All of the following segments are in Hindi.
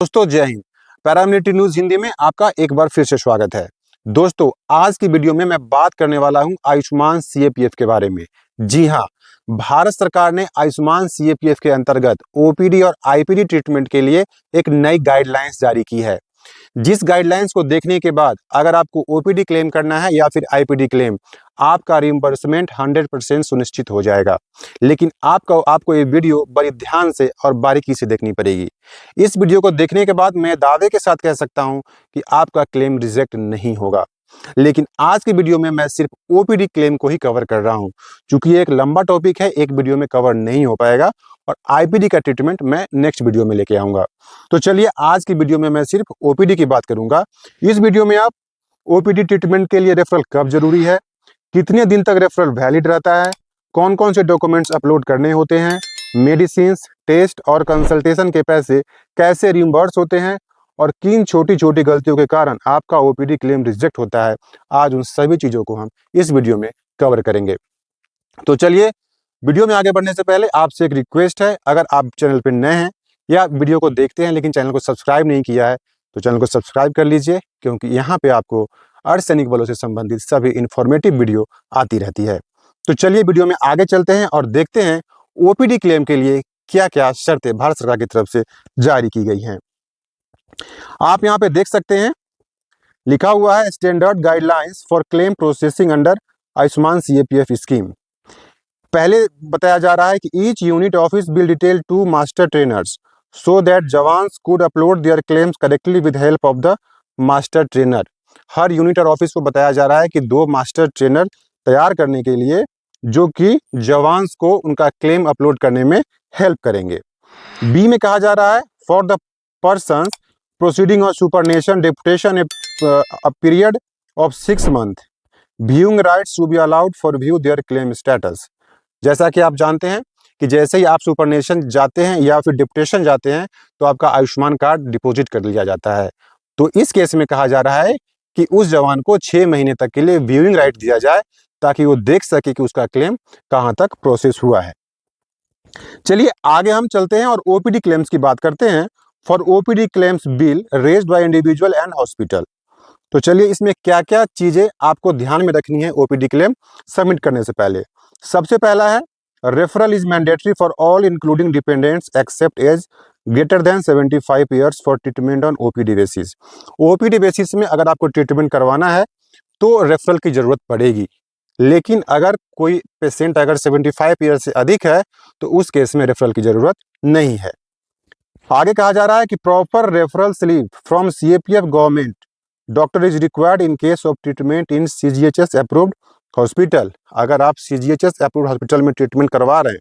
दोस्तों जय हिंद। पैरामिलिट्री न्यूज हिंदी में आपका एक बार फिर से स्वागत है। दोस्तों आज की वीडियो में मैं बात करने वाला हूं आयुष्मान सीएपीएफ के बारे में। जी हां, भारत सरकार ने आयुष्मान सीएपीएफ के अंतर्गत ओपीडी और आईपीडी ट्रीटमेंट के लिए एक नई गाइडलाइंस जारी की है। जिस गाइडलाइंस को देखने के बाद अगर आपको ओपीडी क्लेम करना है या फिर आईपीडी क्लेम, आपका रिइंबर्समेंट 100% सुनिश्चित हो जाएगा। लेकिन आपको ये वीडियो बड़ी ध्यान से और बारीकी से देखनी पड़ेगी। इस वीडियो को देखने के बाद मैं दावे के साथ कह सकता हूं कि आपका क्लेम रिजेक्ट नहीं होगा। लेकिन आज की वीडियो में मैं सिर्फ ओपीडी क्लेम को ही कवर कर रहा हूं, क्योंकि ये एक लंबा टॉपिक है, एक वीडियो में कवर नहीं हो पाएगा और आईपीडी का ट्रीटमेंट मैं नेक्स्ट वीडियो में लेके आऊंगा। तो चलिए आज की वीडियो में मैं सिर्फ ओपीडी की बात करूंगा। इस वीडियो में आप ओपीडी ट्रीटमेंट के लिए रेफरल कब जरूरी है, कितने दिन तक रेफरल वैलिड रहता है, कौन कौन से डॉक्यूमेंट्स अपलोड करने होते हैं, मेडिसिन, टेस्ट और कंसल्टेशन के पैसे कैसे रिइंबर्स होते हैं और किन छोटी छोटी गलतियों के कारण आपका ओपीडी क्लेम रिजेक्ट होता है, आज उन सभी चीज़ों को हम इस वीडियो में कवर करेंगे। तो चलिए वीडियो में आगे बढ़ने से पहले आपसे एक रिक्वेस्ट है, अगर आप चैनल पर नए हैं या वीडियो को देखते हैं लेकिन चैनल को सब्सक्राइब नहीं किया है तो चैनल को सब्सक्राइब कर लीजिए, क्योंकि यहाँ पे आपको अर्धसैनिक बलों से संबंधित सभी इंफॉर्मेटिव वीडियो आती रहती है। तो चलिए वीडियो में आगे चलते हैं और देखते हैं ओपीडी क्लेम के लिए क्या क्या शर्तें भारत सरकार की तरफ से जारी की गई हैं। आप यहाँ पे देख सकते हैं, लिखा हुआ है standard guidelines for claim processing under Ayushman CAPF scheme. पहले बताया जा रहा है कि each unit office will detail 2 master trainers so that jawans could upload there claims correctly with help of the master trainer. Her unit और ऑफिस को बताया जा रहा है कि 2 मास्टर ट्रेनर तैयार करने के लिए, जो कि जवान्स को उनका क्लेम अपलोड करने में हेल्प करेंगे। बी में कहा जा रहा है for the persons proceeding on सुपरनेशन deputation a period of 6 months, viewing rights to be allowed for view their claim status। जैसा कि आप जानते हैं कि जैसे ही आप सुपरनेशन जाते हैं या फिर डिप्टेशन जाते हैं तो आपका आयुष्मान कार्ड डिपॉजिट कर लिया जाता है। तो इस केस में कहा जा रहा है कि उस जवान को 6 महीने तक के लिए व्यूइंग राइट दिया जाए, ताकि वो देख सके कि उसका क्लेम कहां तक प्रोसेस हुआ है। चलिए आगे हम चलते हैं और ओपीडी क्लेम्स की बात करते हैं। For OPD claims bill raised by individual and hospital. तो चलिए इसमें क्या क्या चीजें आपको ध्यान में रखनी है ओपीडी क्लेम सबमिट करने से पहले। सबसे पहला है referral is mandatory for all including dependents except age greater than 75 years for treatment on OPD basis. OPD basis में अगर आपको ट्रीटमेंट करवाना है तो रेफरल की जरूरत पड़ेगी, लेकिन अगर कोई पेशेंट अगर 75 ईयर से अधिक है तो उस केस में रेफरल की जरूरत नहीं है। आगे कहा जा रहा है कि proper referral slip from CAPF government doctor is required in case of treatment in CGHS approved hospital. अगर आप सीजीएचएस अप्रूव्ड हॉस्पिटल में ट्रीटमेंट करवा रहे हैं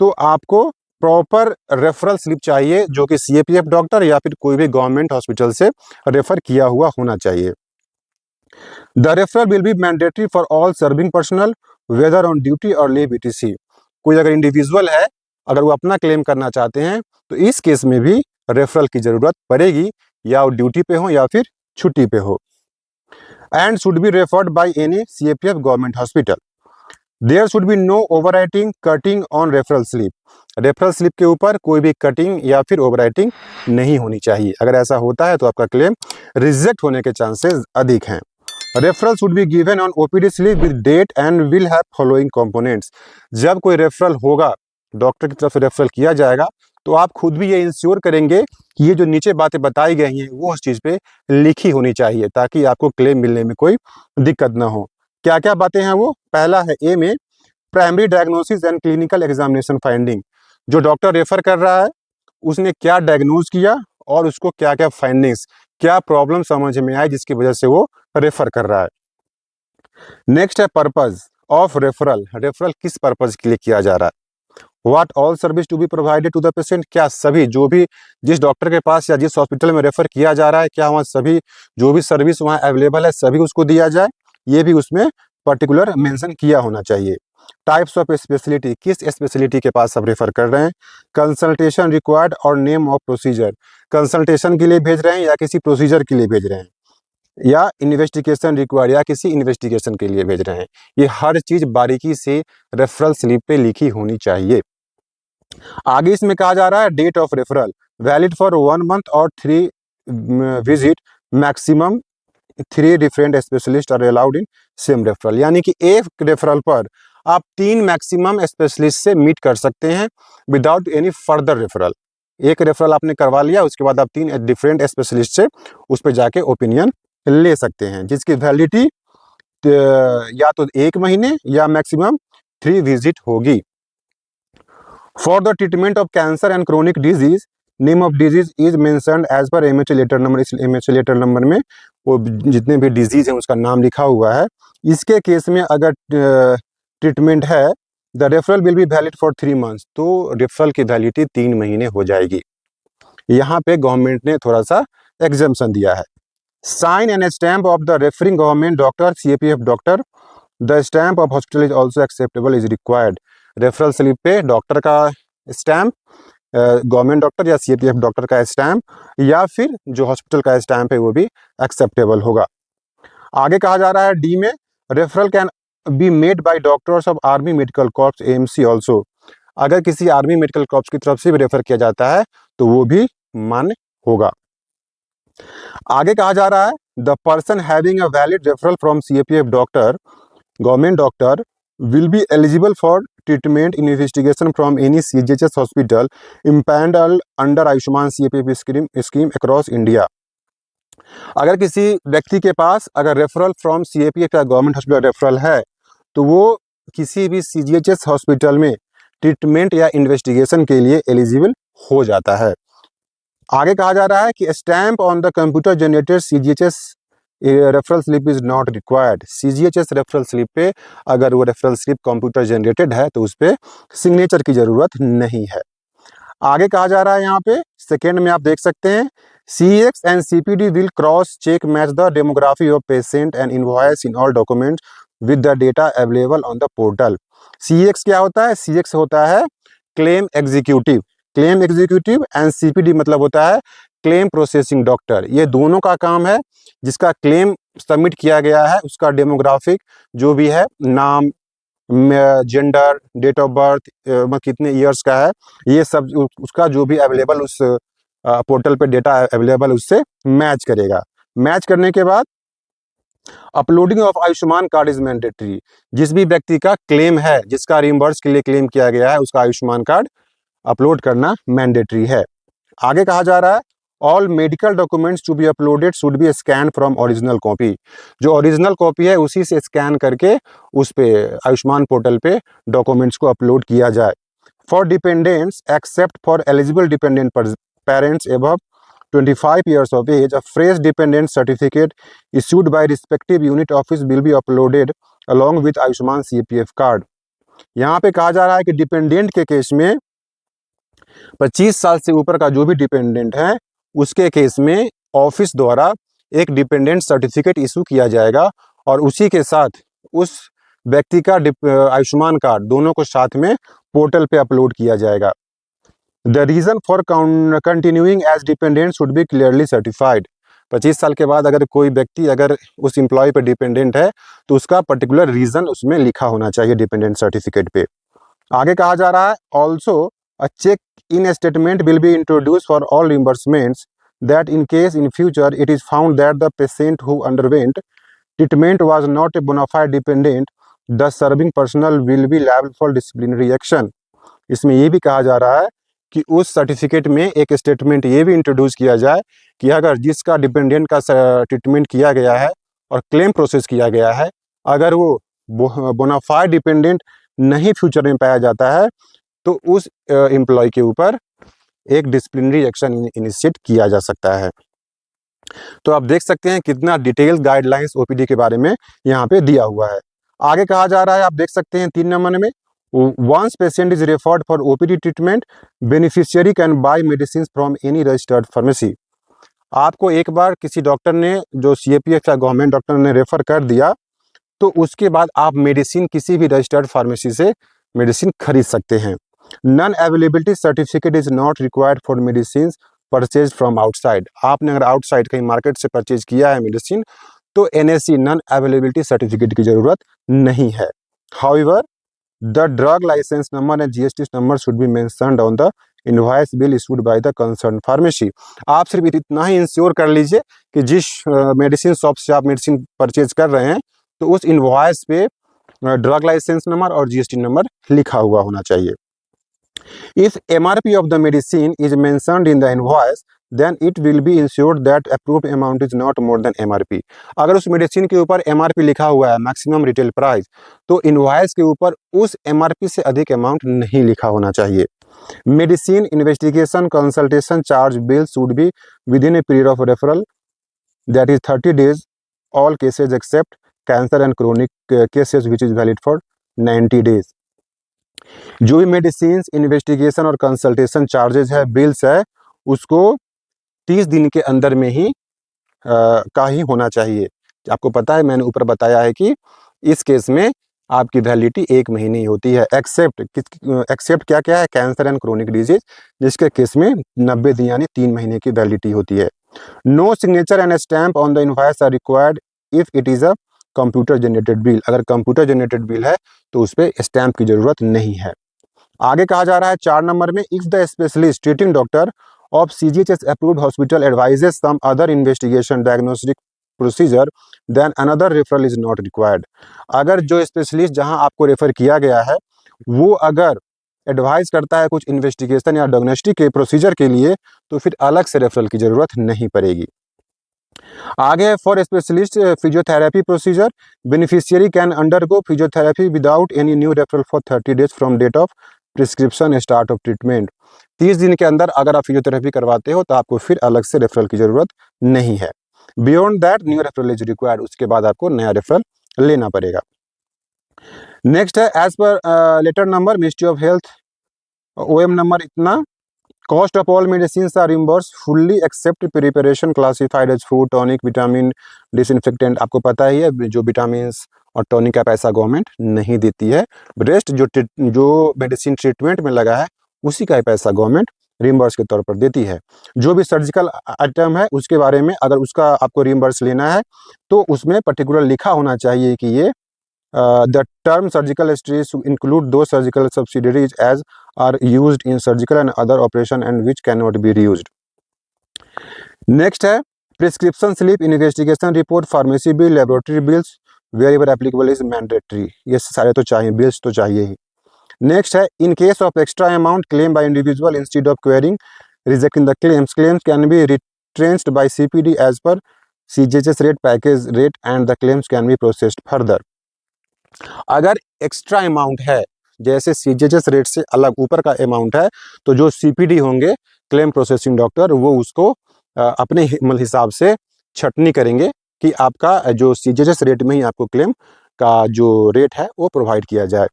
तो आपको प्रॉपर रेफरल स्लिप चाहिए, जो कि सीएपीएफ डॉक्टर या फिर कोई भी गवर्नमेंट हॉस्पिटल से रेफर किया हुआ होना चाहिए। The referral will be mandatory for all serving personnel whether on duty और लीव etc। कोई अगर इंडिविजुअल है, अगर वो अपना क्लेम करना चाहते हैं तो इस केस में भी रेफरल की जरूरत पड़ेगी, या वो ड्यूटी पे हो या फिर छुट्टी पे हो। And should be referred by any CAPF government hospital. There should be no overwriting cutting on referral slip. Referral slip के ऊपर कोई भी कटिंग या फिर ओवरराइटिंग नहीं होनी चाहिए। अगर ऐसा होता है तो आपका क्लेम रिजेक्ट होने के चांसेस अधिक हैं। Referral should be given on OPD slip with date and will have following components. जब कोई रेफरल होगा, डॉक्टर की तरफ से रेफरल किया जाएगा, तो आप खुद भी ये इंश्योर करेंगे कि ये जो नीचे बातें बताई गई हैं वो उस चीज़ पे लिखी होनी चाहिए, ताकि आपको क्लेम मिलने में कोई दिक्कत ना हो। क्या क्या बातें हैं वो? पहला है ए में primary diagnosis and clinical examination finding. जो डॉक्टर रेफर कर रहा है उसने क्या डायग्नोज किया और उसको क्या क्या फाइंडिंग्स, क्या प्रॉब्लम समझ में आई जिसकी वजह से वो रेफर कर रहा है। नेक्स्ट है पर्पज ऑफ रेफरल। रेफरल किस पर्पज के लिए किया जा रहा है? What all service to be provided to the patient. क्या सभी जो भी जिस डॉक्टर के पास या जिस हॉस्पिटल में रेफर किया जा रहा है, क्या वहाँ सभी जो भी सर्विस वहाँ अवेलेबल है सभी उसको दिया जाए, ये भी उसमें पर्टिकुलर मेंशन किया होना चाहिए। टाइप्स ऑफ स्पेशलिटी, किस स्पेशलिटी के पास आप रेफर कर रहे हैं। कंसल्टेशन रिक्वायर्ड और नेम ऑफ प्रोसीजर। कंसल्टेशन के लिए भेज रहे हैं या किसी प्रोसीजर के लिए भेज रहे हैं, या इन्वेस्टिगेशन रिक्वायर्ड या किसी इन्वेस्टिगेशन के लिए भेज रहे हैं। ये हर चीज बारीकी से रेफरल स्लिप पे लिखी होनी चाहिए। आगे इसमें कहा जा रहा है date of referral. Valid for 1 month और 3 visit, maximum 3 different specialist are allowed in same referral. यानी कि एक रेफरल पर आप 3 मैक्सिमम स्पेशलिस्ट से मीट कर सकते हैं विदाउट एनी फर्दर रेफरल। एक रेफरल आपने करवा लिया, उसके बाद आप 3 डिफरेंट स्पेशलिस्ट से उस पर जाके ओपिनियन ले सकते हैं, जिसकी वैलिडिटी या तो 1 महीने या मैक्सिमम 3 विजिट होगी। For the treatment of cancer and chronic disease, name of disease is mentioned as per MHA letter number. इस एमएचए लेटर नंबर में वो जितने भी डिजीज हैं उसका नाम लिखा हुआ है। इसके केस में अगर ट्रीटमेंट है, the referral will be valid for 3 months, तो रेफरल की वैलिडिटी 3 महीने हो जाएगी। यहाँ पे गवर्नमेंट ने थोड़ा सा एग्जम्पशन दिया है। Sign and stamp of the referring government doctor, CAPF doctor. The stamp of hospital is also acceptable is required. Referral slip पे डॉक्टर का स्टैम्प, गवर्नमेंट डॉक्टर या सीएपीएफ डॉक्टर का स्टैम्प, या फिर जो हॉस्पिटल का स्टैम्प है वो भी एक्सेप्टेबल होगा। आगे कहा जा रहा है डी में, referral can be made by doctors of army medical corps AMC also. अगर किसी आर्मी मेडिकल कॉर्प्स की तरफ से भी रेफर किया जाता है तो वो भी मान्य होगा। आगे कहा जा रहा है the person having a valid referral from CAPF doctor, government doctor, will be eligible for treatment in investigation from any CGHS hospital impaneled under Ayushman CPF scheme across India। अगर किसी व्यक्ति के पास अगर रेफरल फ्रॉम CAPF या गवर्नमेंट हॉस्पिटल रेफरल है तो वो किसी भी CGHS हॉस्पिटल में ट्रीटमेंट या इन्वेस्टिगेशन के लिए एलिजिबल हो जाता है। आगे कहा जा रहा है कि stamp on the computer generated CGHS referral slip is not required. CGHS referral slip पे अगर वो रेफरल स्लिप कंप्यूटर जनरेटेड है तो उस पर सिग्नेचर की जरूरत नहीं है। आगे कहा जा रहा है यहाँ पे सेकेंड में आप देख सकते हैं, CX and CPD will cross check match the demography of patient and invoice in all documents with the data available on the portal. CX क्या होता है? CX होता है claim executive, claim executive, and CPD मतलब होता है क्लेम प्रोसेसिंग डॉक्टर। ये दोनों का काम है, जिसका क्लेम सबमिट किया गया है उसका डेमोग्राफिक जो भी है, नाम, जेंडर, डेट ऑफ बर्थ, कितने ईयर्स का है, ये सब उसका जो भी अवेलेबल उस पोर्टल पे डेटा अवेलेबल उससे मैच करेगा। मैच करने के बाद uploading of Ayushman card is mandatory. जिस भी व्यक्ति का क्लेम है, जिसका रिम्बर्स के लिए क्लेम किया गया है, उसका आयुष्मान कार्ड अपलोड करना मैंडेटरी है। आगे कहा जा रहा है all medical documents to be uploaded should be scan from original copy. जो ओरिजिनल कॉपी है उसी से स्कैन करके उस पे आयुष्मान पोर्टल पे डॉक्यूमेंट्स को अपलोड किया जाए। For dependents except for eligible dependent parents above 25 years of age, a fresh dependent certificate issued by respective unit office will be uploaded along with Ayushman CPF card. यहाँ पे कहा जा रहा है कि डिपेंडेंट के केस में 25 साल से ऊपर का जो भी डिपेंडेंट है उसके केस में ऑफिस द्वारा एक डिपेंडेंट सर्टिफिकेट इशू किया जाएगा और उसी के साथ उस व्यक्ति का आयुष्मान कार्ड दोनों को साथ में पोर्टल पे अपलोड किया जाएगा। The reason for continuing as dependent should be clearly certified. 25 साल के बाद अगर कोई व्यक्ति अगर उस एम्प्लॉय पे डिपेंडेंट है तो उसका पर्टिकुलर रीजन उसमें लिखा होना चाहिए डिपेंडेंट सर्टिफिकेट पे। आगे कहा जा रहा है also a check in statement will be introduce for all reimbursements that in case in future it is found that the patient who underwent treatment was not a bona fide dependent, the serving personnel will be liable for disciplinary action. इसमें ये भी कहा जा रहा है कि उस सर्टिफिकेट में एक स्टेटमेंट ये भी इंट्रोड्यूस किया जाए कि अगर जिसका डिपेंडेंट का ट्रीटमेंट किया गया है और क्लेम प्रोसेस किया गया है, अगर वो बोनाफाइड डिपेंडेंट नहीं फ्यूचर में पाया जाता है तो उस एम्प्लॉय के ऊपर एक डिसिप्लिनरी एक्शन इनिशिएट किया जा सकता है। तो आप देख सकते हैं कितना डिटेल गाइडलाइंस ओपीडी के बारे में यहाँ पे दिया हुआ है। आगे कहा जा रहा है, आप देख सकते हैं 3 नंबर में, once patient is referred for OPD treatment, beneficiary can buy medicines from any registered pharmacy। आपको एक बार किसी डॉक्टर ने जो CAPF या गवर्नमेंट डॉक्टर ने रेफर कर दिया तो उसके बाद आप मेडिसिन किसी भी रजिस्टर्ड फार्मेसी से मेडिसिन खरीद सकते हैं। Non availability certificate is not required for medicine purchase from outside. आपने अगर आउटसाइड कहीं मार्केट से परचेज किया है मेडिसिन तो NAC नॉन अवेलेबिलिटी सर्टिफिकेट की जरूरत नहीं है। However, the drug license number and GST number should be mentioned on the invoice bill issued by the concern pharmacy. आप सिर्फ इतना ही इंश्योर कर लीजिए कि जिस मेडिसिन शॉप से आप मेडिसिन परचेज कर रहे हैं तो उस इनवॉइस पे ड्रग लाइसेंस नंबर और जीएसटी नंबर लिखा हुआ होना चाहिए। If MRP of the medicine is mentioned in the invoice, then it will be ensured that approved amount is not more than MRP। अगर उस मेडिसिन के ऊपर MRP लिखा हुआ है, मैक्सिमम रिटेल प्राइस, तो इनवॉइस के ऊपर उस MRP से अधिक अमाउंट नहीं लिखा होना चाहिए। Medicine investigation consultation charge bill should be with in a period of referral that is 30 days all cases except cancer and chronic cases which is valid for 90 days। जो भी मेडिसिन इन्वेस्टिगेशन और कंसल्टेशन चार्जेज है, बिल्स है, उसको 30 दिन के अंदर में ही का ही होना चाहिए। आपको पता है, मैंने ऊपर बताया है कि इस केस में आपकी वैलिडिटी 1 महीने ही होती है, एक्सेप्ट क्या क्या है, कैंसर एंड क्रोनिक डिजीज, जिसके केस में 90 दिन यानी 3 महीने की वैलिडिटी होती है। No signature and stamp on the invoice are required if it is a computer generated bill. अगर कंप्यूटर जनरेटेड बिल है तो उस पर स्टैम्प की जरूरत नहीं है। आगे कहा जा रहा है 4 नंबर में, if the specialist treating doctor of CGHS approved hospital advises some other investigation diagnostic procedure then another referral is not required. अगर जो स्पेशलिस्ट जहां आपको रेफर किया गया है वो अगर एडवाइस करता है कुछ इन्वेस्टिगेशन या डायग्नोस्टिक के प्रोसीजर के लिए, तो फिर अलग से रेफरल की जरूरत नहीं पड़ेगी। आगे for specialist physiotherapy procedure, beneficiary can undergo physiotherapy without any new referral for 30 days from date of prescription start of treatment. 30 दिन के अंदर अगर आप फिजियोथेरेपी करवाते हो तो आपको फिर अलग से रेफरल की जरूरत नहीं है। Beyond that new referral is required, उसके बाद आपको नया रेफरल लेना पड़ेगा। नेक्स्ट है as per letter number ministry of health OM number इतना, cost of all medicine are reimburse fully except preparation classified as food tonic vitamin disinfectant. आपको पता ही है, जो विटामिन और टॉनिक का पैसा गवर्नमेंट नहीं देती है, रेस्ट जो मेडिसिन ट्रीटमेंट में लगा है उसी का पैसा गवर्नमेंट रिम्बर्स के तौर पर देती है। जो भी सर्जिकल आइटम है उसके बारे में अगर उसका आपको रिम्बर्स लेना है तो उसमें पर्टिकुलर लिखा होना चाहिए कि ये the term surgical history include two surgical subsidiaries as are used in surgical and other operation and which cannot be reused। Next है prescription slip, investigation report, pharmacy bill, laboratory bills where applicable is mandatory. ये सारे तो चाहिए, बिल्स तो चाहिए ही। नेक्स्ट है in case of extra amount claim by individual instead of querying rejecting the claims can be retrenched by CPD as per CGHS rate package rate and the claims can be processed further. अगर एक्स्ट्रा अमाउंट है, जैसे सीजीएचएस रेट से अलग ऊपर का अमाउंट है, तो जो सीपीडी होंगे क्लेम प्रोसेसिंग डॉक्टर, वो उसको अपने हिसाब से छटनी करेंगे कि आपका जो सीजीएचएस रेट में ही आपको क्लेम का जो रेट है वो प्रोवाइड किया जाए।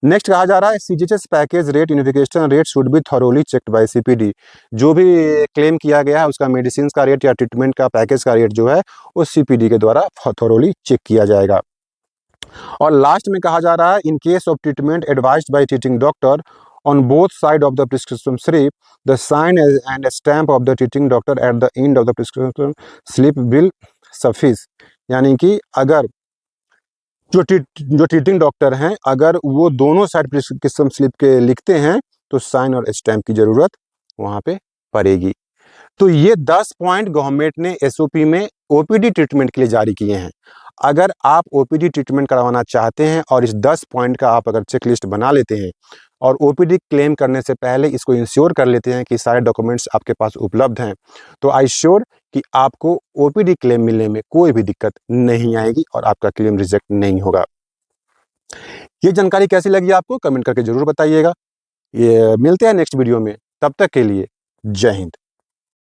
नेक्स्ट कहा जा रहा है CGHS package rate investigation rate should be thoroughly checked by CPD. जो भी क्लेम किया गया है उसका मेडिसिन का रेट या ट्रीटमेंट का पैकेज का रेट जो है वो सीपीडी के द्वारा थॉरोली चेक किया जाएगा। और लास्ट में कहा जा रहा है in case of treatment advised by treating doctor on both side of the prescription slip the sign and stamp of the treating doctor at the end of the prescription slip will suffice. यानी कि अगर जो ट्रीटिंग डॉक्टर हैं अगर वो दोनों साइड प्रिस्क्रिप्शन स्लिप के लिखते हैं तो साइन और स्टैम्प की जरूरत वहां पे पड़ेगी। तो ये 10 पॉइंट गवर्नमेंट ने एसओपी में ओपीडी ट्रीटमेंट के लिए जारी किए हैं। अगर आप ओपीडी ट्रीटमेंट करवाना चाहते हैं और इस 10 पॉइंट का आप अगर चेकलिस्ट बना लेते हैं और ओपीडी क्लेम करने से पहले इसको इंश्योर कर लेते हैं कि सारे डॉक्यूमेंट्स आपके पास उपलब्ध हैं, तो आई श्योर कि आपको ओपीडी क्लेम मिलने में कोई भी दिक्कत नहीं आएगी और आपका क्लेम रिजेक्ट नहीं होगा। ये जानकारी कैसी लगी आपको कमेंट करके जरूर बताइएगा। ये मिलते हैं नेक्स्ट वीडियो में, तब तक के लिए जय हिंद।